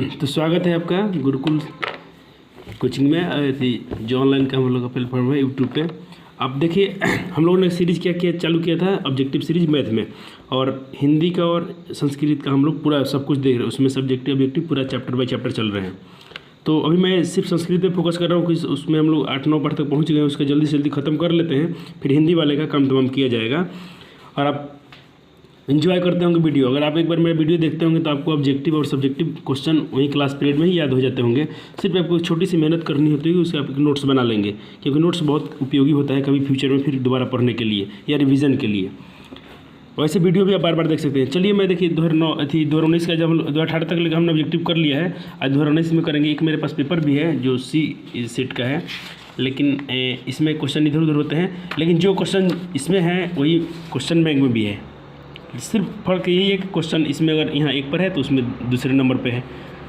तो स्वागत है आपका गुरुकुल कोचिंग में, जो ऑनलाइन का हम लोग का प्लेटफॉर्म है यूट्यूब पे। आप देखिए हम लोगों ने सीरीज़ क्या किया चालू किया था, ऑब्जेक्टिव सीरीज मैथ में, और हिंदी का और संस्कृत का हम लोग पूरा सब कुछ देख रहे हैं। उसमें सब्जेक्टिव ऑब्जेक्टिव पूरा चैप्टर बाय चैप्टर चल रहे हैं। तो अभी मैं सिर्फ संस्कृत पे फोकस कर रहा हूँ कि उसमें हम लोग 8-9 पाठ तक पहुँच गए हैं। उसका जल्दी से जल्दी ख़त्म कर लेते हैं, फिर हिंदी वाले का काम तमाम किया जाएगा। और आप एंजॉय करते होंगे वीडियो। अगर आप एक बार मेरा वीडियो देखते होंगे तो आपको ऑब्जेक्टिव और सब्जेक्टिव क्वेश्चन वहीं क्लास पीरियड में ही याद हो जाते होंगे। सिर्फ आपको एक छोटी सी मेहनत करनी होती है, उसके आप नोट्स बना लेंगे, क्योंकि नोट्स बहुत उपयोगी होता है कभी फ्यूचर में फिर दोबारा पढ़ने के लिए या रिवीजन के लिए। वैसे वीडियो भी आप बार बार देख सकते हैं। चलिए मैं देखिए 2019 का, जब हम 2018 तक लेकर हमने ऑब्जेक्टिव कर लिया है, आज 2019 में करेंगे। एक मेरे पास पेपर भी है जो सी सेट का है, लेकिन इसमें क्वेश्चन इधर उधर होते हैं, लेकिन जो क्वेश्चन इसमें है वही क्वेश्चन बैंक में भी है। सिर्फ फर्क यही है कि क्वेश्चन इसमें अगर यहाँ एक पर है तो उसमें दूसरे नंबर पे है,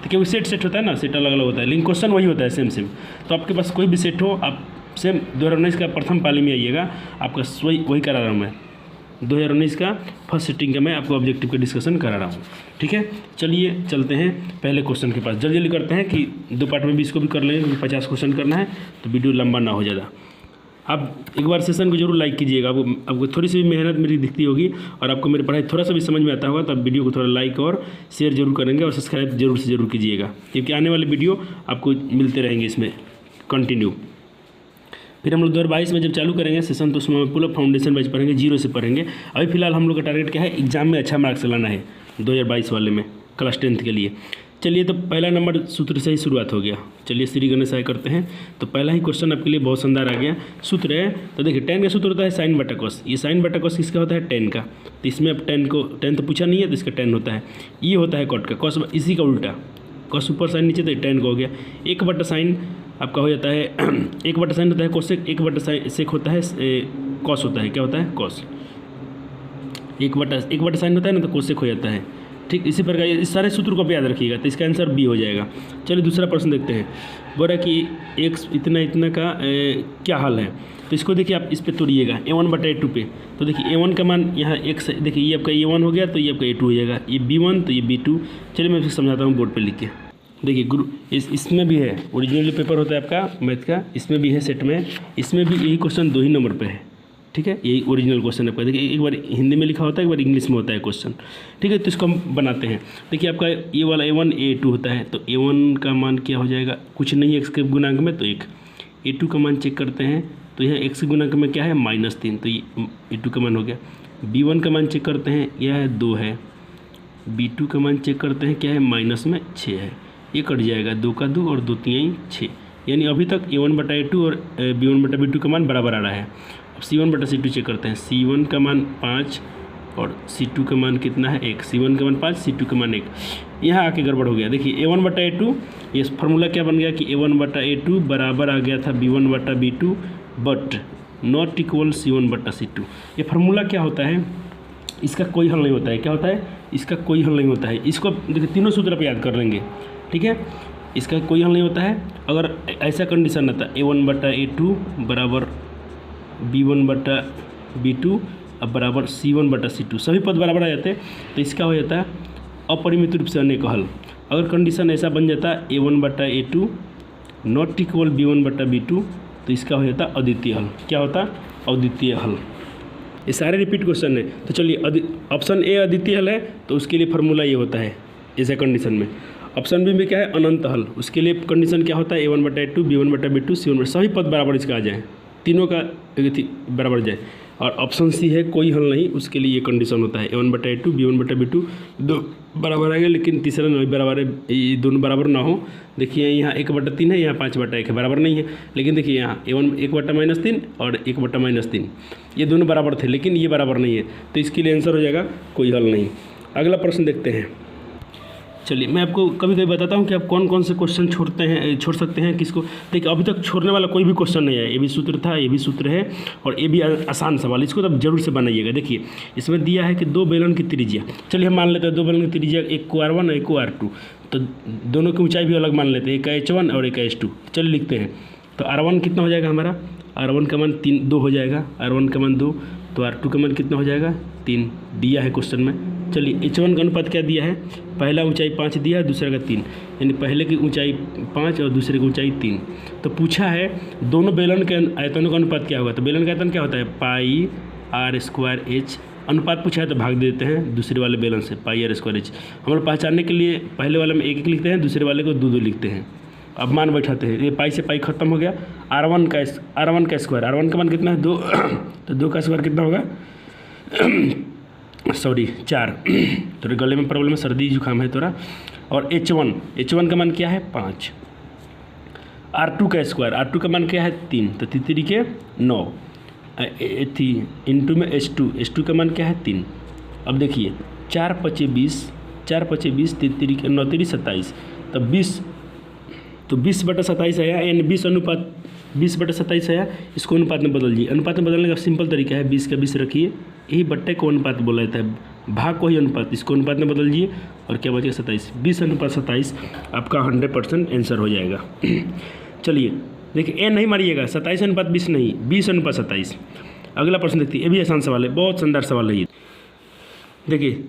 तो क्योंकि सेट होता है ना, सेट अलग अलग होता है, लेकिन क्वेश्चन वही होता है सेम। तो आपके पास कोई भी सेट हो, आप सेम 2019 का प्रथम पाली में आइएगा, आपका वही करा रहा हूँ मैं। 2019 का फर्स्ट सिटिंग का मैं आपको ऑब्जेक्टिव का डिस्कशन करा रहा हूँ। ठीक है, चलिए चलते हैं पहले क्वेश्चन के पास। जल्दी करते हैं कि 2 पार्ट में भी इसको भी कर लेंगे, क्योंकि 50 क्वेश्चन करना है तो वीडियो लंबा ना हो ज़्यादा। आप एक बार सेशन को जरूर लाइक कीजिएगा। आपको थोड़ी सी भी मेहनत मेरी दिखती होगी और आपको मेरी पढ़ाई थोड़ा सा भी समझ में आता होगा, तो आप वीडियो को थोड़ा लाइक और शेयर जरूर करेंगे, और सब्सक्राइब जरूर से जरूर कीजिएगा, क्योंकि आने वाले वीडियो आपको मिलते रहेंगे इसमें कंटिन्यू। फिर हम लोग 2022 में जब चालू करेंगे सेशन, तो उसमें पूरा फाउंडेशन बैच पढ़ेंगे, 0 से पढ़ेंगे। अभी फिलहाल हम लोग का टारगेट क्या है, एग्जाम में अच्छा मार्क्स लाना है 2022 वाले में, क्लास 10th के लिए। चलिए, तो पहला नंबर सूत्र से ही शुरुआत हो गया। चलिए श्री गणेशाय करते हैं। तो पहला ही क्वेश्चन आपके लिए बहुत शानदार आ गया। सूत्र है, तो देखिए 10 का सूत्र होता है साइन बटा कॉस। ये साइन बटा कॉस किसका होता है, 10 का। तो इसमें अब 10 तो पूछा नहीं है, तो इसका 10 होता है। ये होता है कॉट का, कॉस इसी का उल्टा, कॉस ऊपर साइन नीचे, तो 10 का हो गया। 1 बटा साइन आपका हो जाता है 1 बटा साइन होता है कोसेक, 1 बटा सेक होता है कॉस होता है, क्या होता है कॉस। 1 बटा साइन होता है ना, तो कोसेक हो जाता है। ठीक इसी प्रकार इस सारे सूत्र को आप याद रखिएगा, तो इसका आंसर बी हो जाएगा। चलिए दूसरा प्रश्न देखते हैं। बोल रहा है कि x इतना का क्या हल है। तो इसको देखिए आप इस पे तोड़िएगा a1/a2 पे। तो देखिए a1 का मान यहाँ x, देखिए ये आपका a1 हो गया, तो ये आपका a2 हो जाएगा, ये b1 तो ये b2। चलिए मैं फिर समझाता हूँ बोर्ड पे लिख के। देखिए गुरु इसमें भी है, ओरिजिनल जो पेपर होता है आपका मैथ का, इसमें भी है सेट में, इसमें भी यही क्वेश्चन 2 ही नंबर पे है। ठीक है, यही ओरिजिनल क्वेश्चन है आपका। देखिए एक बार हिंदी में लिखा होता है, एक बार इंग्लिश में होता है क्वेश्चन। ठीक है, तो इसको हम बनाते हैं। देखिए आपका ये वाला a1 a2 होता है, तो a1 का मान क्या हो जाएगा, कुछ नहीं है x के गुणांक में, तो 1। a2 का मान चेक करते हैं, तो यहाँ x के गुणांक में क्या है -3, तो ये a2 का मान हो गया। b1 का मान चेक करते हैं, यह है 2 है। b2 का मान चेक करते हैं, क्या है -6 है। ये कट जाएगा, 2 का 2 और 2 3 6, यानी अभी तक a1/a2 और b1/b2 का मान बराबर आ रहा है। अब c1/c2 चेक करते हैं। c1 का मान 5 और c2 का मान कितना है 1। c1 का मान 5, c2 का मान 1। यहाँ आके गड़बड़ हो गया। देखिए a1/a2, ये फार्मूला क्या बन गया कि a1/a2 बराबर आ गया था b1/b2 but not equal c1/c2। ये फार्मूला क्या होता है, इसका कोई हल नहीं होता है। क्या होता है, इसका कोई हल नहीं होता है। इसको देखिए तीनों सूत्र पर याद कर लेंगे। ठीक है, इसका कोई हल नहीं होता है। अगर ऐसा कंडीशन आता है a1/a2 बराबर b1/b2 अब बराबर c1/c2, सभी पद बराबर आ जाते हैं, तो इसका हो जाता है अपरिमित रूप से अनेक हल। अगर कंडीशन ऐसा बन जाता है a1/a2 नॉट इक्वल b1/b2, तो इसका हो जाता अद्वितीय हल। क्या होता, अद्वितीय हल। ये सारे रिपीट क्वेश्चन है। तो चलिए ऑप्शन ए अद्वितीय हल है, तो उसके लिए फार्मूला ये होता है ऐसा कंडीशन में। ऑप्शन बी में क्या है, अनंत हल। उसके लिए कंडीशन क्या होता है, a1/a2 b1/b2 c1, सभी पद बराबर इसका आ जाए, तीनों का बराबर जाए। और ऑप्शन सी है कोई हल नहीं, उसके लिए ये कंडीशन होता है a1/a2 b1/b2 दो बराबर आएगा, लेकिन तीसरा नहीं बराबर है, ये दोनों बराबर ना हो। देखिए यहाँ 1/3 है, यहाँ 5/1 है, बराबर नहीं है। लेकिन देखिए यहाँ a1 1/-3 और 1/-3, ये दोनों बराबर थे, लेकिन ये बराबर नहीं है, तो इसके लिए आंसर हो जाएगा कोई हल नहीं। अगला प्रश्न देखते हैं। चलिए मैं आपको कभी कभी बताता हूँ कि आप कौन कौन से क्वेश्चन छोड़ सकते हैं किसको। देखिए अभी तक छोड़ने वाला कोई भी क्वेश्चन नहीं है। ये भी सूत्र था, ये भी सूत्र है, और ये भी आसान सवाल, इसको तो आप जरूर से बनाइएगा। देखिए इसमें दिया है कि 2 बेलन की त्रिज्या, चलिए हम मान लेते हैं 2 बेलन की त्रिज्या, एक को r1 और एक को r2, तो दोनों की ऊंचाई भी अलग मान लेते हैं, एक का h1 और एक का h2। चलिए लिखते हैं। तो r1 कितना हो जाएगा हमारा, r1 का मान 2 हो जाएगा, r1 का मान 2, तो r2 का मान कितना हो जाएगा 3, दिया है क्वेश्चन में। चलिए H1 का अनुपात क्या दिया है, पहला ऊंचाई 5 दिया है, दूसरे का 3, यानी पहले की ऊंचाई 5 और दूसरे की ऊंचाई 3। तो पूछा है दोनों बेलन के आयतनों का अनुपात क्या होगा। तो बेलन का आयतन क्या होता है, पाई आर स्क्वायर एच। अनुपात पूछा है तो भाग देते हैं दूसरे वाले बेलन से, पाई आर स्क्वायर एच। हम लोग पहचानने के लिए पहले वाले में 1 लिखते हैं, दूसरे वाले को 2 लिखते हैं। अब मान बैठाते हैं, ये पाई से पाई खत्म हो गया। R1 का स्क्वायर, R1 का मान कितना है 2, तो 2 का स्क्वायर कितना होगा सॉरी 4। तो गले में प्रॉब्लम है, सर्दी जुकाम है थोड़ा। और H1 का मान क्या है 5। R2 का स्क्वायर, R2 का मान क्या है 3, तो 3 के 9 इंटू में H2 का मान क्या है 3। अब देखिए 4 5 20, 4 5 20, 3 के 9 3 27, तो 20/27 आया, यानी 20/27 आया। इसको अनुपात में बदल दीजिए। अनुपात में बदलने का सिंपल तरीका है, 20 का 20 रखिए, यही बट्टे को अनुपात बोला जाता है, भाग को ही अनुपात, इसको अनुपात में बदल दीजिए और क्या बचेगा 27। 20/27 आपका 100% आंसर हो जाएगा। चलिए देखिए, ए नहीं मारिएगा, 27/20 नहीं, 20/27। अगला प्रश्न देखते हैं, ये भी आसान सवाल है, बहुत शानदार सवाल है ये। देखिए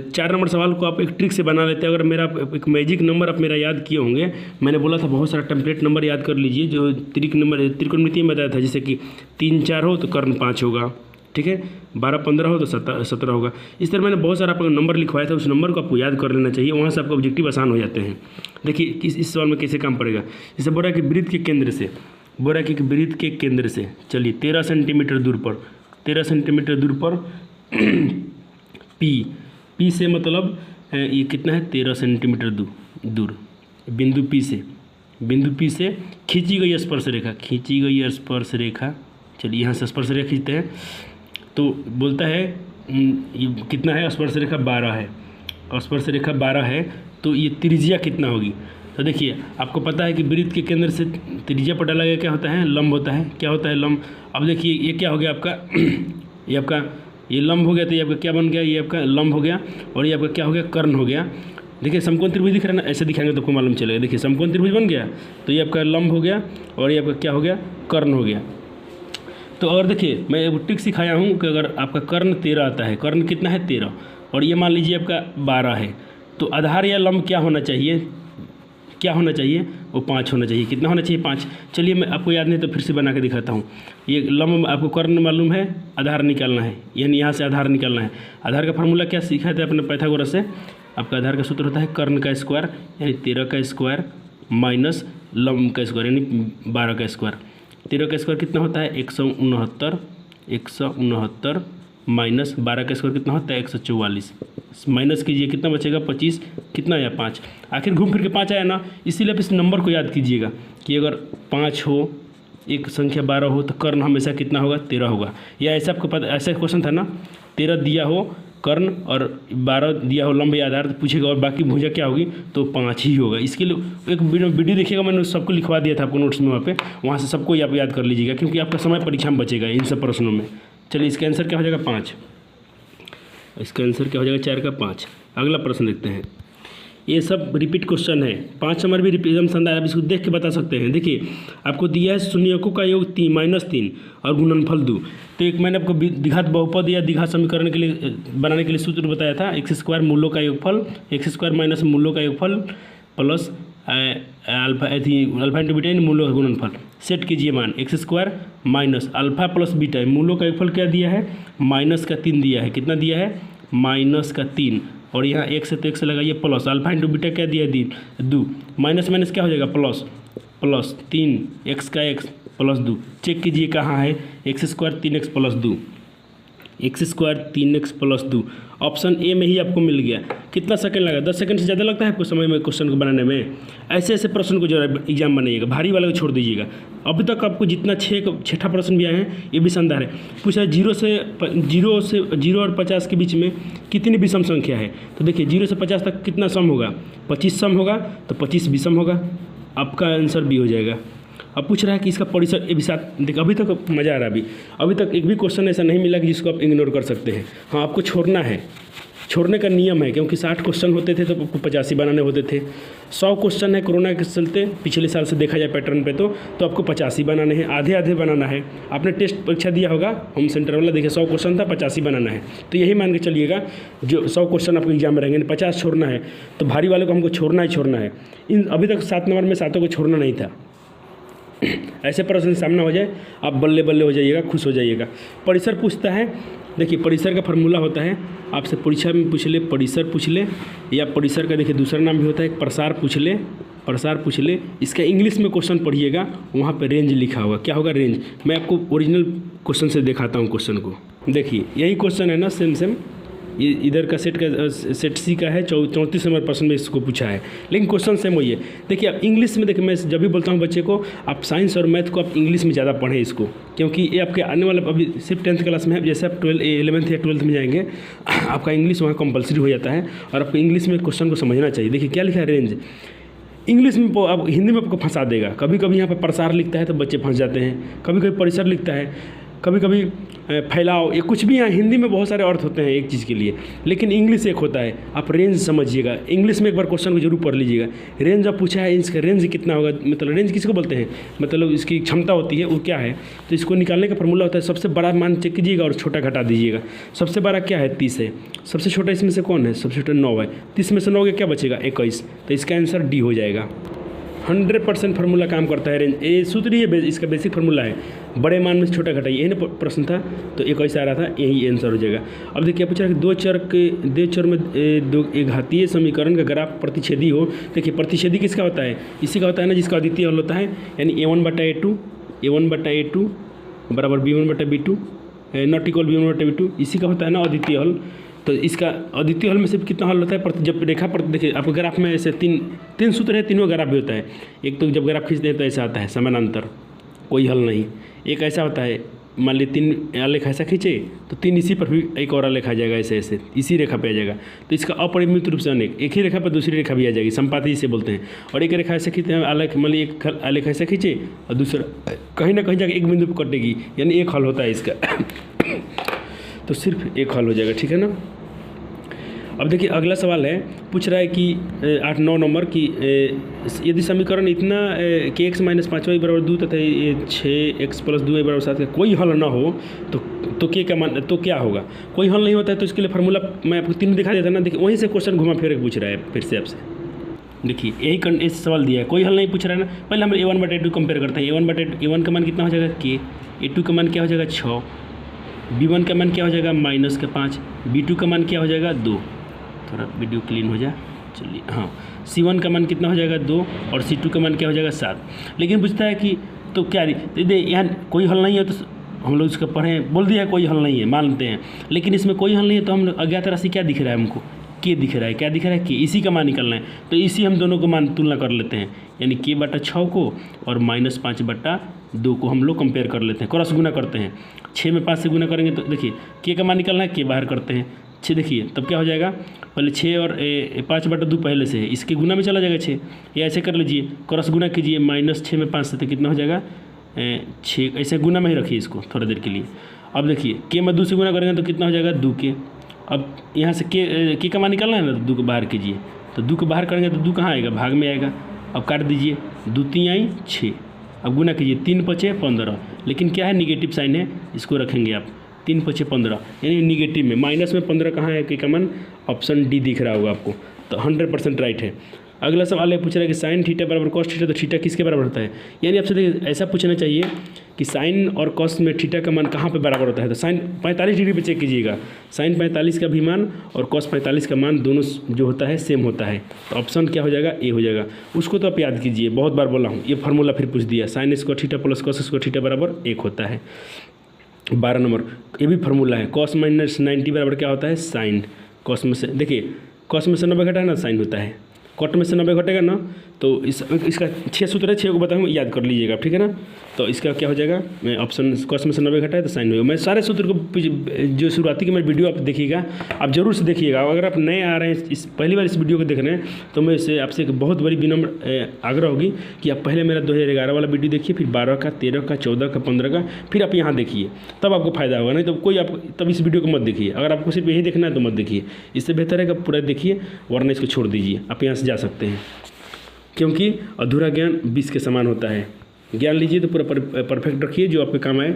4 नंबर सवाल को आप एक ट्रिक से बना लेते हैं। अगर मेरा एक मैजिक नंबर आप मेरा याद किए होंगे, मैंने बोला था बहुत सारा टेम्पलेट नंबर याद कर लीजिए, जो त्रिकोणमिति में बताया था, जैसे कि 3 4 हो तो कर्ण 5 होगा, ठीक है, 12 15 हो तो 17 होगा। इस तरह मैंने बहुत सारा आपको नंबर लिखवाया था, उस नंबर को आपको याद कर लेना चाहिए, वहाँ से आपका ऑब्जेक्टिव आसान हो जाते हैं। देखिए इस सवाल में कैसे काम पड़ेगा। जैसे बोला कि वृत्त के केंद्र से, बोला कि वृत्त के केंद्र से चलिए 13 सेंटीमीटर दूर पर, 13 सेंटीमीटर दूर पर पी से मतलब ये कितना है 13 सेंटीमीटर दूर बिंदु पी से खींची गई स्पर्श रेखा, चलिए यहाँ से स्पर्श रेखा खींचते हैं। तो बोलता है ये कितना है, स्पर्श रेखा 12 है, स्पर्श रेखा 12 है, तो ये त्रिज्या कितना होगी। तो देखिए आपको पता है कि वृत्त के केंद्र से त्रिज्या पर डाला गया क्या होता है, लंब होता है। क्या होता है, लंब। अब देखिए ये क्या हो गया आपका ये आपका ये लंब हो गया, तो ये आपका क्या बन गया, ये आपका लंब हो गया, और ये आपका क्या हो गया, कर्ण हो गया। देखिए समकोण त्रिभुज दिख रहा है ना, ऐसे दिखाएंगे तो आपको मालूम चलेगा। देखिए समकोण त्रिभुज बन गया, तो ये आपका लंब हो गया और ये आपका क्या हो गया, कर्ण हो गया। तो और देखिए मैं एक ट्रिक सिखाया हूँ कि अगर आपका कर्ण 13 आता है, कर्ण कितना है 13, और ये मान लीजिए आपका 12 है, तो आधार या लंब क्या होना चाहिए, वो 5 होना चाहिए। कितना होना चाहिए, 5। चलिए मैं आपको याद नहीं तो फिर से बना के दिखाता हूँ। ये लंब आपको कर्ण मालूम है, आधार निकालना है, यानी यहाँ से आधार निकालना है। आधार का फार्मूला क्या सीखा था अपने पाइथागोरस से, आपका आधार का सूत्र होता है कर्ण का स्क्वायर, यानी 13 का स्क्वायर माइनस लंब का स्क्वायर, यानी 12 का स्क्वायर। 13 का स्क्वायर कितना होता है 169 माइनस 12 का स्क्वायर कितना होता है 144। माइनस कीजिए कितना बचेगा 25, कितना आया 5। आखिर घूम फिर के 5 आया ना, इसीलिए आप इस नंबर को याद कीजिएगा कि अगर 5 हो, एक संख्या 12 हो, तो कर्ण हमेशा कितना होगा 13 होगा। या ऐसा आपको पता, ऐसा क्वेश्चन था ना, 13 दिया हो कर्ण और 12 दिया हो लंब या आधार, तो पूछेगा और बाकी भुजा क्या होगी, तो 5 ही होगा। इसके लिए एक वीडियो देखिएगा, मैंने सबको लिखवा दिया था आपको नोट्स में, वहाँ से सबको आप याद कर लीजिएगा, क्योंकि आपका समय परीक्षा में बचेगा इन सब प्रश्नों में। चलिए इसका आंसर क्या हो जाएगा 5, इसका आंसर क्या हो जाएगा 4 का 5। अगला प्रश्न देखते हैं। ये सब रिपीट क्वेश्चन है, 5 नंबर भी एकदम शानदार, आप इसको देख के बता सकते हैं। देखिए आपको दिया है शून्यकों का योग 3 और गुणनफल 2। तो एक मैंने आपको द्विघात बहुपद या द्विघात समीकरण के लिए बनाने के लिए सूत्र बताया था, x² मूलों का योगफल, x² माइनस मूलों का योगफल प्लस अल्फा इंटू बीटा मूलों का गुणनफल। सेट कीजिए मान, x² minus alpha plus beta, मूलों का योगफल क्या दिया है -3 दिया है। कितना दिया है -3, और यहाँ एक से तो एक से लगाइए प्लस, अल्फा इंटू बीटा क्या दिया है 2, माइनस माइनस क्या हो जाएगा प्लस 3, x का x प्लस 2। चेक कीजिए कहाँ है, x² 3x plus 2, x² 3x plus 2 option A में ही आपको मिल गया। कितना सेकंड लगा, 10 सेकंड से ज़्यादा लगता है आपको समय में क्वेश्चन को बनाने में। ऐसे ऐसे प्रश्न को जो एग्जाम बनाइएगा, भारी वाले को छोड़ दीजिएगा। अभी तक आपको जितना छठा प्रश्न भी आए हैं ये भी शानदार है। पूछा 0 और 50 के बीच में कितनी विषम संख्या है, तो देखिए 0 से 50 तक कितना सम होगा, 25 सम होगा, तो 25 विषम होगा, आपका आंसर भी हो जाएगा। अब पूछ रहा है कि इसका परिसर ये भी साथ, देखिए अभी तक मज़ा आ रहा है। अभी तक एक भी क्वेश्चन ऐसा नहीं मिला कि जिसको आप इग्नोर कर सकते हैं। हाँ आपको छोड़ना है, छोड़ने का नियम है, क्योंकि 60 क्वेश्चन होते थे तो आपको 85 बनाने होते थे। 100 क्वेश्चन है कोरोना के चलते, पिछले साल से देखा जाए पैटर्न पे तो आपको 85 बनाने हैं, आधे आधे बनाना है। आपने टेस्ट परीक्षा दिया होगा, होम सेंटर वाला, देखिए 100 क्वेश्चन था, 85 बनाना है। तो यही मान के चलिएगा जो 100 क्वेश्चन आपको एग्जाम में रहेंगे, 50 छोड़ना है, तो भारी वाले को हमको छोड़ना ही छोड़ना है। इन अभी तक 7 नंबर में 7 को छोड़ना नहीं था। ऐसे प्रश्न सामना हो जाए, आप बल्ले बल्ले हो जाइएगा, खुश हो जाइएगा। परिसर पूछता है, देखिए परिसर का फार्मूला होता है, आपसे परीक्षा में पूछ ले परिसर पूछ ले, या परिसर का देखिए दूसरा नाम भी होता है प्रसार पूछ ले, प्रसार पूछ ले। इसका इंग्लिश में क्वेश्चन पढ़िएगा, वहाँ पे रेंज लिखा होगा। क्या होगा? रेंज। मैं आपको ओरिजिनल क्वेश्चन से दिखाता हूँ क्वेश्चन को। देखिए यही क्वेश्चन है ना, सेम इधर का सेट सी का है, 34 नंबर प्रश्न में इसको पूछा है, लेकिन क्वेश्चन सेम वही है। देखिए आप इंग्लिश में, देखिए मैं जब भी बोलता हूँ बच्चे को, आप साइंस और मैथ को आप इंग्लिश में ज़्यादा पढ़ें इसको, क्योंकि ये आपके आने वाला, अभी सिर्फ 10th क्लास में है, जैसे आप 11th या 12th में जाएंगे आपका इंग्लिश वहाँ कंपलसरी हो जाता है, और आपको इंग्लिश में क्वेश्चन को समझना चाहिए। देखिए क्या लिखा है? रेंज। इंग्लिश में आप, हिंदी में आपको फंसा देगा। कभी कभी यहाँ पर प्रसार लिखता है तो बच्चे फंस जाते हैं, कभी कभी परिसर लिखता है, कभी कभी फैलाओ, ये कुछ भी यहाँ हिंदी में बहुत सारे अर्थ होते हैं एक चीज़ के लिए, लेकिन इंग्लिश एक होता है। आप रेंज समझिएगा, इंग्लिश में एक बार क्वेश्चन को जरूर पढ़ लीजिएगा। रेंज अब पूछा है, इसका रेंज कितना होगा, मतलब रेंज किसको बोलते हैं, मतलब इसकी क्षमता होती है वो क्या है, तो इसको निकालने का फॉर्मूला होता है, सबसे बड़ा मान चेक कीजिएगा और छोटा घटा दीजिएगा। सबसे बड़ा क्या है? 30 है। सबसे छोटा इसमें से कौन है? सबसे छोटा 9 है। 30 में से 9 क्या बचेगा? 21। तो इसका आंसर डी हो जाएगा। 100% फार्मूला काम करता है रेंज। ये सूत्र ही है, इसका बेसिक फार्मूला है, बड़े मान में से छोटा घटाइए। यही ना प्रश्न था, तो एक ऐसा आ रहा था, यही आंसर हो जाएगा। अब देखिए पूछ रहा है कि दो चर में एक घातीय समीकरण का ग्राफ प्रतिच्छेदी हो। देखिए प्रतिच्छेदी किसका होता है? इसी का होता है ना जिसका अद्वितीय हल होता है, यानी a1/a2 बराबर b1/b2 नॉट इक्वल b1/b2, इसी का होता है ना अद्वितीय हल। तो इसका अद्वितीय हल में सिर्फ कितना हल होता है? जब रेखा पर, देखिए आपको ग्राफ में ऐसे तीन सूत्र है, तीनों ग्राफ भी होता है। एक तो जब ग्राफ खींचते हैं तो ऐसा आता है समानांतर, कोई हल नहीं। एक ऐसा होता है, मान ली 3 आलेख ऐसा खींचे तो 3 इसी पर भी एक और आलेख आ जाएगा, ऐसे ऐसे इसी रेखा पे आ जाएगा। तो इसका अपरिमित रूप से अनेक, एक ही रेखा पर दूसरी रेखा भी आ जाएगी, संपाती जिसे बोलते हैं। और एक रेखा ऐसे खींचते हैं आलेख, मान ली एक आलेख ऐसा खींचे और दूसरा कहीं ना कहीं जाकर एक बिंदु पर कटेगी, यानी एक हल होता है इसका। तो सिर्फ एक हल हो जाएगा, ठीक है ना। अब देखिए अगला सवाल है, पूछ रहा है कि 8-9 नंबर की यदि समीकरण इतना कि x - 5y = 2 तथा 6x + 2y = 7 का कोई हल ना हो तो के का मान, तो क्या होगा? कोई हल नहीं होता है तो इसके लिए फार्मूला मैं आपको 3 दिखा देता ना। देखिए वहीं से क्वेश्चन घुमा फिर के पूछ रहा है फिर से आपसे। देखिए यही सवाल दिया है, कोई हल नहीं पूछ रहा है ना। पहले हम a1/a2 कंपेयर करते हैं। a1 का मान कितना हो जाएगा? k। a2 का मान क्या हो जाएगा? 6। b1 का मान क्या हो जाएगा? -5। b2 का मान क्या हो जाएगा? 2। थोड़ा वीडियो क्लीन हो जाए, चलिए। हाँ, c1 का मान कितना हो जाएगा? 2, और c2 का मान क्या हो जाएगा? 7। लेकिन पूछता है कि तो क्या, यहाँ कोई हल नहीं है तो हम लोग इसका पढ़ें, बोल दिया कोई हल नहीं है, मानते हैं। लेकिन इसमें कोई हल नहीं है तो हम अज्ञात राशि क्या दिख रहा है हमको? के दिख रहा है। क्या दिख रहा है? के। इसी का मान निकलना है, तो इसी हम दोनों को मान तुलना कर लेते हैं, यानी k/6 को और -5/2 को हम लोग कंपेयर कर लेते हैं, क्रॉस गुना करते हैं। 6 में 5 से गुना करेंगे तो देखिए के का मान निकलना है, के बाहर करते हैं। 6 देखिए तब क्या हो जाएगा? पहले 6 और 5/2 पहले से है, इसके गुना में चला जाएगा 6। या ऐसे कर लीजिए, क्रॉस गुना कीजिए, -6 में 5 से तो कितना हो जाएगा? 6। ऐसे गुना में ही रखिए इसको थोड़ा देर के लिए। अब देखिए के में 2 से गुना करेंगे तो कितना हो जाएगा? 2k। अब यहाँ से के का मान निकालना है ना, तो 2 को बाहर कीजिए, तो 2 को बाहर करेंगे तो 2 कहाँ आएगा? भाग में आएगा। अब काट दीजिए, 2 3 आई 6। अब गुना कीजिए, 3 5 15। लेकिन क्या है? निगेटिव साइन है, इसको रखेंगे आप 3 5 15, यानी निगेटिव में, माइनस में 15 कहाँ है? के का मान ऑप्शन डी दिख रहा होगा आपको, तो 100% राइट है। अगला सवाल है, पूछ रहा है कि साइन थीटा बराबर कॉस थीटा, तो थीटा किसके बराबर होता है? यानी आपसे देखिए ऐसा पूछना चाहिए कि साइन और कॉस में थीटा का मान कहाँ पे बराबर होता है? तो साइन 45 डिग्री पे चेक कीजिएगा, साइन 45 का भी मान और कॉस 45 का मान दोनों जो होता है सेम होता है, तो ऑप्शन क्या हो जाएगा? ए हो जाएगा। उसको तो आप याद कीजिए, बहुत बार बोला हूँ, ये फार्मूला फिर पूछ दिया, sine square theta plus cos square theta बराबर 1 होता है। 12 नंबर, ये भी फार्मूला है, कॉस माइनस 90 बराबर क्या होता है? साइन। कॉस में से देखिए, कॉस में से 90 घटा है ना, साइन होता है। कॉट में से 90 घटेगा ना, तो इसका 6 सूत्र है, 6 को बताऊँ, याद कर लीजिएगा, ठीक है ना। तो इसका क्या हो जाएगा, मैं ऑप्शन कॉस में से 90 घटाए तो साइन होगा। मैं सारे सूत्र को जो शुरुआती की मेरी वीडियो आप देखिएगा, आप जरूर से देखिएगा। अगर आप नए आ रहे हैं, इस पहली बार इस वीडियो को देख रहे हैं, तो मैं इससे आपसे एक बहुत बड़ी विनम्र आग्रह होगी कि आप पहले मेरा 2011 वाला वीडियो देखिए, फिर 12 का, 13 का, 14 का, 15 का, फिर आप यहाँ देखिए, तब आपको फायदा होगा। नहीं तो कोई आप तब इस वीडियो को मत देखिए। अगर आपको सिर्फ यही देखना है तो मत देखिए, इससे बेहतर है कि पूरा देखिए, वरना इसको छोड़ दीजिए। आप यहाँ से जा सकते हैं, क्योंकि अधूरा ज्ञान 20 के समान होता है। ज्ञान लीजिए तो पूरा परफेक्ट रखिए, जो आपके काम आए।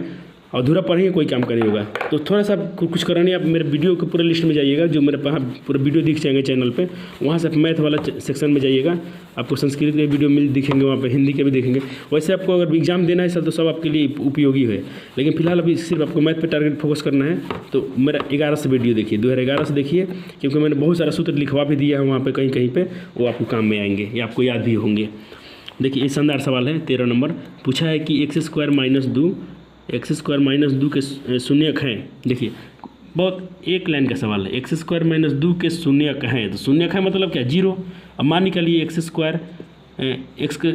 अधूरा पढ़ेंगे कोई काम का नहीं होगा। तो थोड़ा सा कुछ करना नहीं, आप मेरे वीडियो के पूरे लिस्ट में जाइएगा, जो मेरे पास पूरा वीडियो दिख जाएंगे चैनल पे, वहाँ से आप मैथ वाला सेक्शन में जाइएगा, आपको संस्कृत के वीडियो दिखेंगे, वहाँ पे हिंदी के भी दिखेंगे। वैसे आपको अगर एग्जाम देना है सर, तो सब आपके लिए उपयोगी है, लेकिन फिलहाल अभी सिर्फ आपको मैथ पे टारगेट फोकस करना है। तो मेरा 11 से वीडियो देखिए, 2011 से देखिए, क्योंकि मैंने बहुत सारा सूत्र लिखवा भी दिया है वहाँ पर, कहीं कहीं पर वो आपको काम में आएंगे या आपको याद भी होंगे। देखिए ये शानदार सवाल है, 13 नंबर पूछा है कि x² - 2 के शून्यक हैं। देखिए बहुत एक लाइन का सवाल है, x² - 2 के शून्यक हैं। तो शून्यक है मतलब क्या, 0। अब मान निकालिए x²,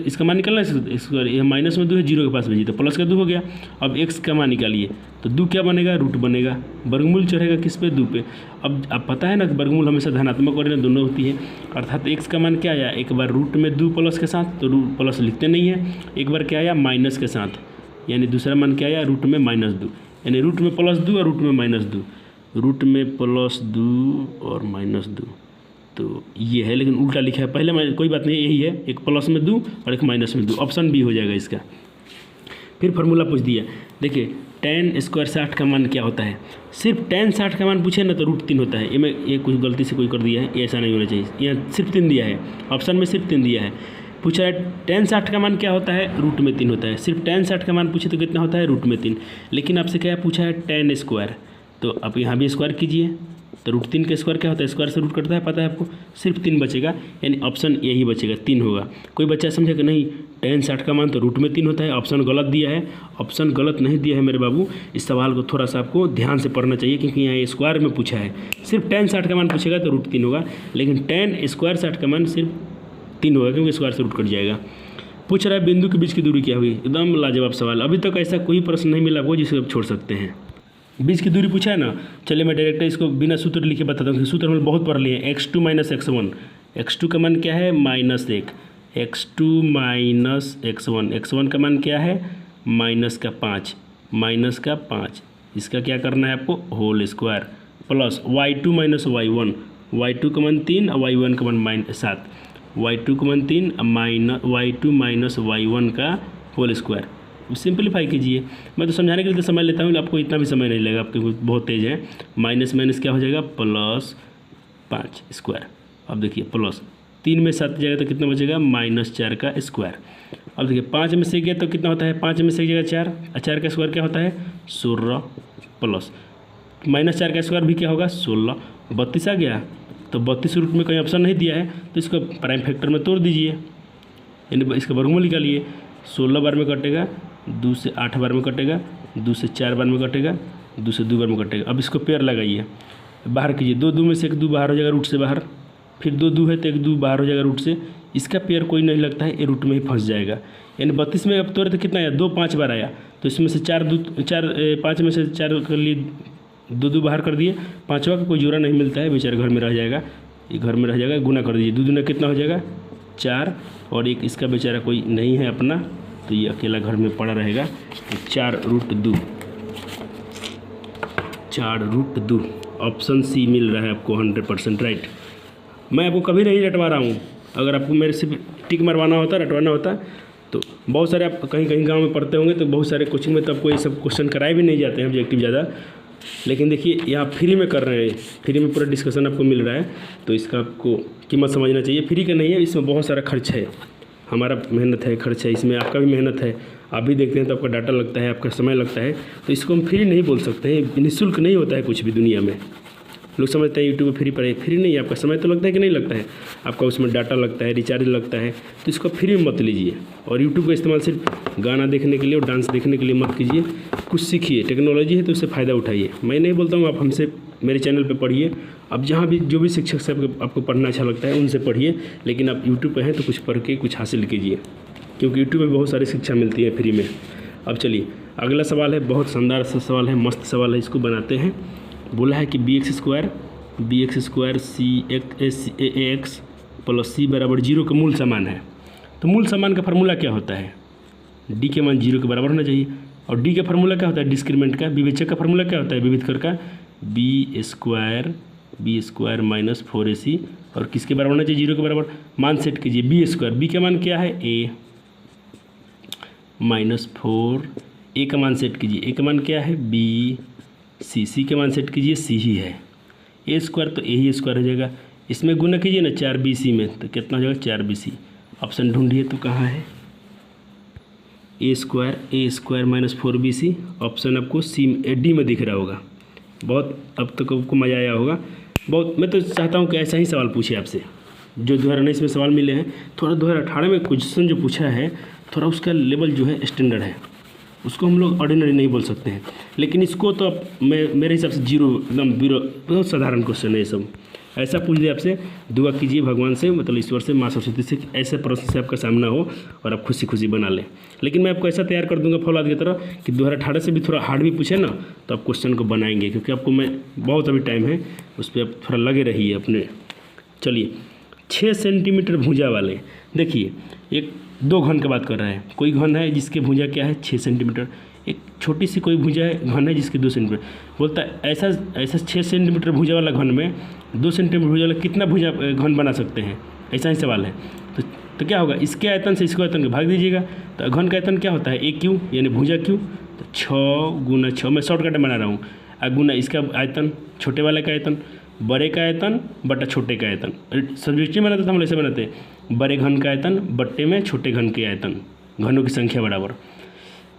इसका मान निकालना है, स्क्वायर यह माइनस में 2 है, 0 के पास भेजिए तो प्लस का 2 हो गया। अब x का मान निकालिए तो 2 क्या बनेगा, रूट बनेगा। वर्गमूल चढ़ेगा किस पे, 2 पे। अब आप पता है ना कि वर्गमूल हमेशा धनात्मक और ऋण दोनों होती है, अर्थात x का मान क्या आया, एक बार रूट में 2 प्लस के साथ, तो रूट प्लस लिखते नहीं है, एक बार क्या आया माइनस के साथ, यानी दूसरा मान क्या आया, रूट में -2, यानी रूट में +2 और रूट में -2, रूट में +2 और -2। तो ये है, लेकिन उल्टा लिखा है पहले, मैं कोई बात नहीं, यही है, एक प्लस में 2 और एक माइनस में 2, ऑप्शन बी हो जाएगा इसका। फिर फार्मूला पूछ दिया, देखिए tan² 60 का मान क्या होता है। सिर्फ tan 60 का मान पूछे ना तो √3 होता है। ये कुछ गलती से कोई कर दिया है, ऐसा नहीं होना चाहिए। यहाँ सिर्फ 3 दिया है, ऑप्शन में सिर्फ 3 दिया है। पूछा है tan 60 का मान क्या होता है, √3 होता है। सिर्फ tan 60 का मान पूछे तो कितना होता है, √3। लेकिन आपसे क्या पूछा है, tan², तो आप यहाँ भी स्क्वायर कीजिए, तो √3 का स्क्वायर क्या होता है, स्क्वायर से रूट कटता है, पता है आपको, सिर्फ 3 बचेगा, यानी ऑप्शन यही बचेगा, 3 होगा। कोई बच्चा समझे कि नहीं tan 60 का मान तो √3 होता है, ऑप्शन गलत दिया है। ऑप्शन गलत नहीं दिया है मेरे बाबू, इस सवाल को थोड़ा सा आपको ध्यान से पढ़ना चाहिए, क्योंकि यहाँ स्क्वायर में पूछा है। सिर्फ tan 60 का मान पूछेगा तो √3 होगा, लेकिन tan² 60 का मान सिर्फ 3 होगा, क्योंकि स्क्वायर से रूट कट जाएगा। पूछ रहा है बिंदु के बीच की दूरी क्या हुई, एकदम लाजवाब सवाल। अभी तक ऐसा कोई प्रश्न नहीं मिला आपको जिसे आप छोड़ सकते हैं। बीच की दूरी पूछा है ना, चलिए मैं डायरेक्ट इसको बिना सूत्र लिखे बताता हूँ। सूत्र हमने बहुत पढ़ लिए, x2 - x1। x2 का मान क्या है, -1, x2 - x1, x1 का मान क्या है, -5, इसका क्या करना है आपको, whole square, plus y2 - y1, y2 का मान 3 और y1 का मान -7, y2 का मान 3 y2 - y1 का होल स्क्वायर। सिंपलीफाई कीजिए, मैं तो समझाने के लिए तो समय लेता हूँ, आपको इतना भी समय नहीं लगेगा, आपके बहुत तेज है। माइनस माइनस क्या हो जाएगा, +5 स्क्वायर। अब देखिए प्लस 3 में 7 जाएगा तो कितना बचेगा, -4 का स्क्वायर। अब देखिए 5 में से गया तो कितना होता है, 5 में से जाएगा 4, 4 का स्क्वायर क्या होता है, 16, प्लस -4 का स्क्वायर भी क्या होगा, 16, 32 आ गया। तो 32 रूट में कोई ऑप्शन नहीं दिया है, तो इसको प्राइम फैक्टर में तोड़ दीजिए, यानी इसका वर्गमूल निकालिए। 16 बार में कटेगा, 2 से 8 बार में कटेगा, 2 से 4 बार में कटेगा, 2 से 2 बार में कटेगा। अब इसको पेयर लगाइए, बाहर कीजिए, 2 2 में से 1 2 बाहर हो जाएगा रूट से बाहर, फिर 2 2 है तो 1 2 बाहर हो जाएगा रूट से। इसका पेयर कोई नहीं लगता है, ये रूट में ही फंस जाएगा। यानी 32 में अब तोड़े तो कितना आया, 2 5 बार आया, तो इसमें से 5 में से 4 कर लिए, 2 2 बाहर कर दिए, 5वां का कोई जोड़ा नहीं मिलता है, बेचारा घर में रह जाएगा, ये घर में रह जाएगा। गुना कर दीजिए, 2 दूना कितना हो जाएगा, 4, और एक इसका बेचारा कोई नहीं है अपना, तो ये अकेला घर में पड़ा रहेगा। 4√2, 4√2 ऑप्शन सी मिल रहा है आपको 100% राइट। मैं आपको कभी नहीं रटवा रहा हूँ, अगर आपको मेरे से टिक मरवाना होता, रटवाना होता, तो बहुत सारे आप कहीं कहीं गांव में पढ़ते होंगे, तो बहुत सारे कोचिंग में तो आपको ये सब क्वेश्चन कराए भी नहीं जाते हैं ऑब्जेक्टिव ज़्यादा। लेकिन देखिए यहाँ फ्री में कर रहे हैं, फ्री में पूरा डिस्कशन आपको मिल रहा है, तो इसका आपको कीमत समझना चाहिए। फ्री का नहीं है, इसमें बहुत सारा खर्च है, हमारा मेहनत है, खर्च है, इसमें आपका भी मेहनत है। आप भी देखते हैं तो आपका डाटा लगता है, आपका समय लगता है, तो इसको हम फ्री नहीं बोल सकते हैं। निःशुल्क नहीं होता है कुछ भी दुनिया में। लोग समझते हैं यूट्यूब फ्री पर है, फ्री नहीं है। आपका समय तो लगता है कि नहीं लगता है, आपका उसमें डाटा लगता है, रिचार्ज लगता है, तो इसको फ्री में मत लीजिए। और यूट्यूब का इस्तेमाल सिर्फ गाना देखने के लिए और डांस देखने के लिए मत कीजिए, कुछ सीखिए। टेक्नोलॉजी है तो उससे फ़ायदा उठाइए। मैं नहीं बोलता हूँ आप हमसे मेरे चैनल पे पढ़िए। अब जहाँ भी जो भी शिक्षक से आपको पढ़ना अच्छा लगता है उनसे पढ़िए, लेकिन आप यूट्यूब पे हैं तो कुछ पढ़ के कुछ हासिल कीजिए, क्योंकि यूट्यूब में बहुत सारी शिक्षा मिलती है फ्री में। अब चलिए अगला सवाल है, बहुत शानदार सा सवाल है, मस्त सवाल है, इसको बनाते हैं। बोला है कि बी एक्स स्क्वायर सी एक्स प्लस सी बराबर 0 का मूल समान है। तो मूल समान का फार्मूला क्या होता है? डी के मान 0 के बराबर होना चाहिए। और डी का फार्मूला क्या होता है? डिस्क्रिमिनेंट का, विवेचक का फार्मूला क्या होता है? विविधकर का बी स्क्वायर माइनस 4ac और किसके बराबर होना चाहिए? 0 के बराबर। मान सेट कीजिए बी स्क्वायर, बी का मान क्या है? ए माइनस 4, ए का मान सेट कीजिए, ए का मान क्या है? बी, सी का मान सेट कीजिए, सी ही है। ए स्क्वायर तो ए ही स्क्वायर हो जाएगा, इसमें गुना कीजिए ना 4bc में, तो कितना हो जाएगा? 4bc। ऑप्शन ढूंढिए तो कहाँ है? ए स्क्वायर माइनस 4bc। ऑप्शन आपको डी में दिख रहा होगा। बहुत अब तक आपको मज़ा आया होगा बहुत। मैं तो चाहता हूँ कि ऐसा ही सवाल पूछे आपसे, जो 2019 में सवाल मिले हैं। थोड़ा 2018 में क्वेश्चन जो पूछा है थोड़ा उसका लेवल जो है स्टैंडर्ड है, उसको हम लोग ऑर्डिनरी नहीं बोल सकते हैं, लेकिन इसको तो अब मेरे हिसाब से 0 एकदम बहुत साधारण क्वेश्चन है ये सब। ऐसा पूछ दे आपसे, दुआ कीजिए भगवान से, मतलब ईश्वर से, माँ सरस्वती से, ऐसे प्रश्न से आपका सामना हो और आप खुशी खुशी बना लें। लेकिन मैं आपको ऐसा तैयार कर दूंगा फौलाद की तरह कि 2018 से भी थोड़ा हार्ड भी पूछे ना तो आप क्वेश्चन को बनाएंगे, क्योंकि आपको मैं बहुत अभी टाइम है उस पर आप थोड़ा लगे रहिए अपने। चलिए 6 सेंटीमीटर भुजा वाले, देखिए एक 2 घन की बात कर रहा है। कोई घन है जिसके भुजा क्या है? 6 सेंटीमीटर। एक छोटी सी कोई भुजा है, घन है जिसके 2 सेंटीमीटर। बोलता है ऐसा 6 सेंटीमीटर भुजा वाला घन में 2 सेंटीमीटर भुजा वाला कितना भुजा घन बना सकते हैं? ऐसा ही सवाल है। तो क्या होगा? इसके आयतन से इसको आयतन को भाग दीजिएगा, तो घन का आयतन क्या होता है? ए क्यू, यानी भुजा क्यू। तो 6 गुना 6, मैं शॉर्टकट बना रहा हूँ, गुना इसका आयतन, छोटे वाले का आयतन, बड़े का आयतन बटा छोटे का आयतन। सब्जेक्टिव बनाते तो हम ऐसे बनाते हैं, बड़े घन का आयतन बट्टे में छोटे घन के आयतन, घनों की संख्या बराबर।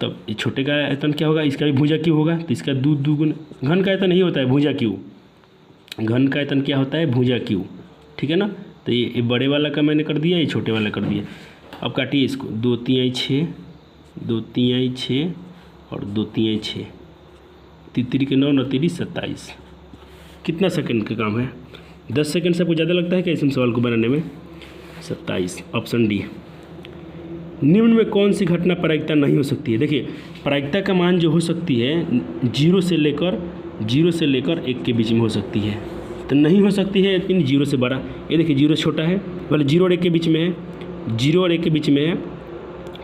तब ये छोटे का आयतन क्या होगा? इसका भी भुजा क्यू होगा, तो इसका 2 गुना घन का आयतन ही होता है भुजा क्यू। घन का आयतन क्या होता है? भुजा क्यू, ठीक है ना। तो ये बड़े वाला का मैंने कर दिया, ये छोटे वाला कर दिया। अब काटिए इसको, 2 3 6, 2 3 6 और 2 3 6, 3 के 9, 9 3 27। कितना सेकंड का काम है? 10 सेकंड से आपको ज़्यादा लगता है क्या इस सवाल को बनाने में? 27। Option D. निम्न में कौन सी घटना प्रायिकता नहीं हो सकती है? देखिए प्रायिकता का मान जो हो सकती है 0 से लेकर 1 के बीच में हो सकती है, तो नहीं हो सकती है लेकिन 0 से बड़ा। ये देखिए 0 छोटा है, भले 0 और 1 के बीच में है, 0 और 1 के बीच में है,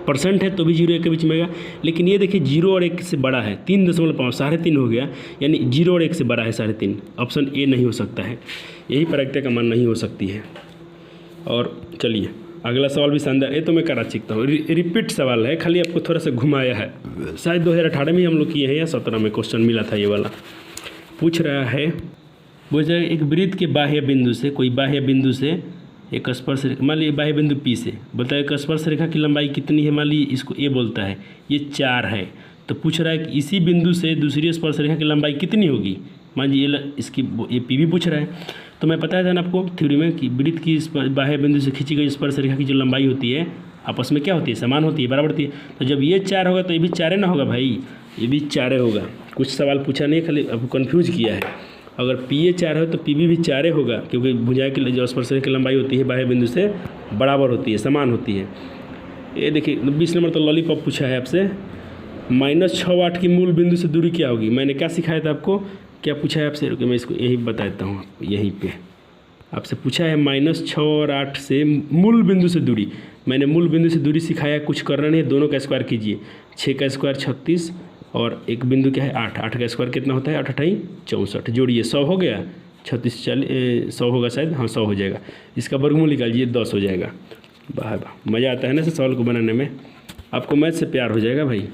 परसेंट है तो भी 0 1 के बीच में है। लेकिन ये देखिए 0 और 1 से बड़ा है, 3.5, 3.5 हो गया, यानी 0 और 1 से बड़ा है 3.5। ऑप्शन ए नहीं हो सकता है, यही प्रायिकता का मान नहीं हो सकती है। और चलिए अगला सवाल भी शानदार, ये तो मैं करा सीखता हूँ, रिपीट सवाल है, खाली आपको थोड़ा सा घुमाया है। शायद 2018 में हम लोग किए हैं या 17 में क्वेश्चन मिला था ये वाला। पूछ रहा है, बोल रहा है एक वृत्त के बाह्य बिंदु से, कोई बाह्य बिंदु से एक स्पर्श, मान लीजिए बाह्य बिंदु P से, बोलता है एक स्पर्श रेखा की लंबाई कितनी है? मान लीजिए इसको ए बोलता है, ये 4 है। तो पूछ रहा है कि इसी बिंदु से दूसरी स्पर्श रेखा की लंबाई कितनी होगी? मान लीजिए इसकी ये P भी पूछ रहा है। तो मैं बताया था ना आपको थ्योरी में कि वृत्त की बाह्य बिंदु से खींची गई स्पर्श रेखा की जो लंबाई होती है आपस में क्या होती है? समान होती है, बराबर होती है। तो जब ये 4 होगा तो ये भी 4 ना होगा भाई, ये भी 4 होगा। कुछ सवाल पूछा नहीं, खाली आपको कन्फ्यूज किया है। अगर पी 4 हो तो पी भी 4 होगा, क्योंकि भुजा की जो स्पर्श रेखा की लंबाई होती है बाह्य बिंदु से बराबर होती है, समान होती है। ये देखिए 20 नंबर तो लॉलीपॉप पूछा है आपसे, -6 की मूल बिंदु से दूरी क्या होगी? मैंने क्या सिखाया था आपको, क्या पूछा है आपसे? रुकिए मैं इसको यही बता देता हूँ। यहीं पे आपसे पूछा है -6 और 8 से मूल बिंदु से दूरी। मैंने मूल बिंदु से दूरी सिखाया, कुछ करना नहीं है, दोनों का स्क्वायर कीजिए। 6 का स्क्वायर 36 और एक बिंदु क्या है 8, 8 का स्क्वायर कितना होता है? 8 8 64। जोड़िए 100 हो गया, 36 40 100 होगा शायद, हाँ 100 हो जाएगा। इसका वर्गमूल निकालिए, 10 हो जाएगा। वाह वाह, मज़ा आता है ना सवाल को बनाने में। आपको मैथ से प्यार हो जाएगा भाई,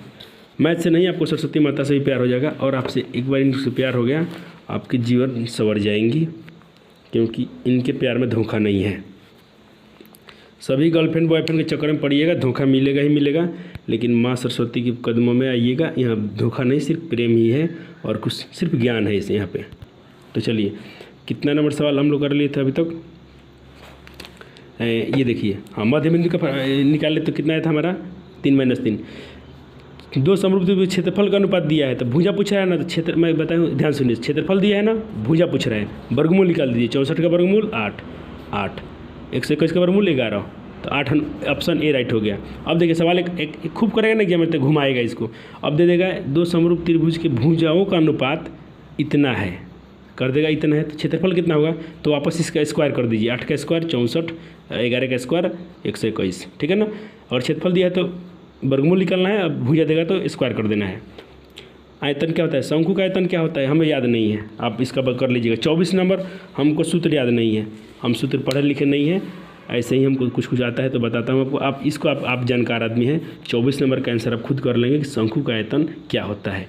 मैथ से नहीं, आपको सरस्वती माता से भी प्यार हो जाएगा। और आपसे एक बार इनसे प्यार हो गया, आपकी जीवन संवर जाएंगी, क्योंकि इनके प्यार में धोखा नहीं है। सभी गर्लफ्रेंड बॉयफ्रेंड के चक्कर में पड़िएगा, धोखा मिलेगा ही मिलेगा, लेकिन माँ सरस्वती के कदमों में आइएगा, यहाँ धोखा नहीं, सिर्फ प्रेम ही है और कुछ सिर्फ ज्ञान है इसे यहाँ पे। तो चलिए कितना नंबर सवाल हम लोग कर लिए थे अभी तक? ये देखिए, हाँ मध्य बिंदु का निकाले तो कितना आया था हमारा? 3 - 3। दो समरूप द्विभुज क्षेत्रफल का अनुपात दिया है, तो भुजा पूछ रहा है ना, तो क्षेत्र मैं बताऊँ, ध्यान सुनिए, क्षेत्रफल दिया है ना, भुजा पूछ रहे हैं, वर्गमूल निकाल दीजिए। 64 का वर्गमूल 8, 121 का वर्गमूल 11, तो 8 ऑप्शन ए राइट हो गया। अब देखिए सवाल एक खूब करेगा ना कि हमें घुमाएगा इसको। अब दे देगा दो समरूप त्रिभुज के भुजाओं का अनुपात इतना है, कर देगा इतना है, तो क्षेत्रफल कितना होगा, तो वापस इसका स्क्वायर कर दीजिए। 8 का स्क्वायर 64, 11 का स्क्वायर 121, ठीक है ना। और क्षेत्रफल दिया है तो वर्गमूल निकालना है, अब भुजा देगा तो स्क्वायर कर देना है। आयतन क्या होता है, शंकु का आयतन क्या होता है हमें याद नहीं है, आप इसका कर लीजिएगा। 24 नंबर हमको सूत्र याद नहीं है, हम सूत्र पढ़े लिखे नहीं हैं, ऐसे ही हमको कुछ आता है तो बताता हूँ आपको। आप इसको आप जानकार आदमी हैं, 24 नंबर का आंसर आप खुद कर लेंगे कि शंकु का आयतन क्या होता है।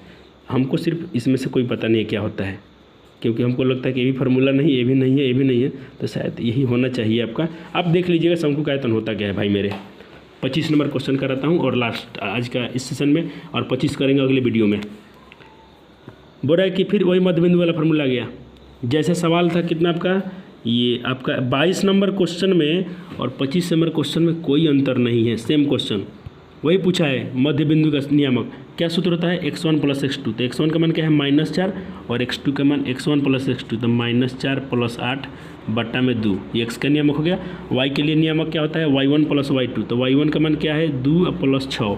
हमको सिर्फ इसमें से कोई पता नहीं है क्या होता है, क्योंकि हमको लगता है कि ये भी फार्मूला नहीं, ये भी नहीं है, ये भी नहीं है, तो शायद यही होना चाहिए आपका। आप देख लीजिएगा शंकु का आयतन होता क्या है भाई मेरे। 25 नंबर क्वेश्चन कराता हूँ और लास्ट आज का इस सेशन में, और 25 करेंगे अगले वीडियो में। बोल रहा है कि फिर वही मध्य बिंदु वाला फार्मूला आ गया। जैसे सवाल था कितना आपका, ये आपका 22 नंबर क्वेश्चन में और 25 नंबर क्वेश्चन में कोई अंतर नहीं है, सेम क्वेश्चन वही पूछा है। मध्य बिंदु का नियामक क्या सूत्र होता है, x1 + x2, तो x1 का मान क्या है -4 और x2 का मान x1 + x2, तो -4 + 8 बट्टा में 2, ये x का नियामक हो गया। y के लिए नियामक क्या होता है, y1 + y2, तो y1 का मान क्या है 2 + 6,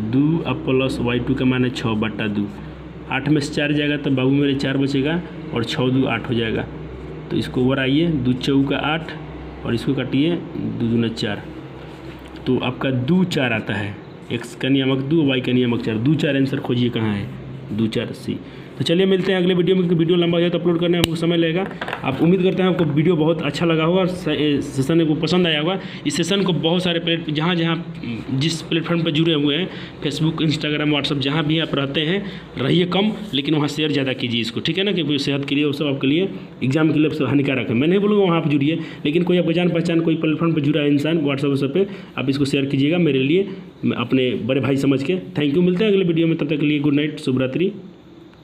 2 + y2 का मान है 6 बट्टा 2। 8 में से 4 जाएगा तो बाबू मेरे 4 बचेगा और 6 2 8 हो जाएगा। तो इसको ओवर आइए, 2 चौका 8 और इसको काटिए 2 दूना 4, तो आपका 2 4 आता है। x का नियामक 2, y का नियामक 4, 2 4 आंसर खोजिए कहाँ है, 2 4 सी। तो चलिए मिलते हैं अगले वीडियो में, क्योंकि वीडियो लंबा हो जाए तो अपलोड करने में हमको समय लगेगा। आप उम्मीद करते हैं आपको वीडियो बहुत अच्छा लगा होगा और सेशन को पसंद आया होगा। इस सेशन को बहुत सारे जहाँ जिस प्लेटफॉर्म पर जुड़े हुए हैं, फेसबुक, इंस्टाग्राम, व्हाट्सअप, जहाँ भी आप रहते हैं, रहिए कम, लेकिन वहाँ शेयर ज़्यादा कीजिए इसको, ठीक है ना, क्योंकि सेहत के लिए वो सब आपके लिए, एग्जाम के लिए सब हानिकारक है। मैं नहीं बोलूँगा वहाँ पर जुड़िए, लेकिन कोई आपको जान पहचान कोई प्लेटफॉर्म पर जुड़ा है इंसान, व्हाट्सअप पे आप इसको शेयर कीजिएगा मेरे लिए, अपने बड़े भाई समझ के। थैंक यू, मिलते हैं अगले वीडियो में, तब तक के लिए गुड नाइट, शुभ रात्रि।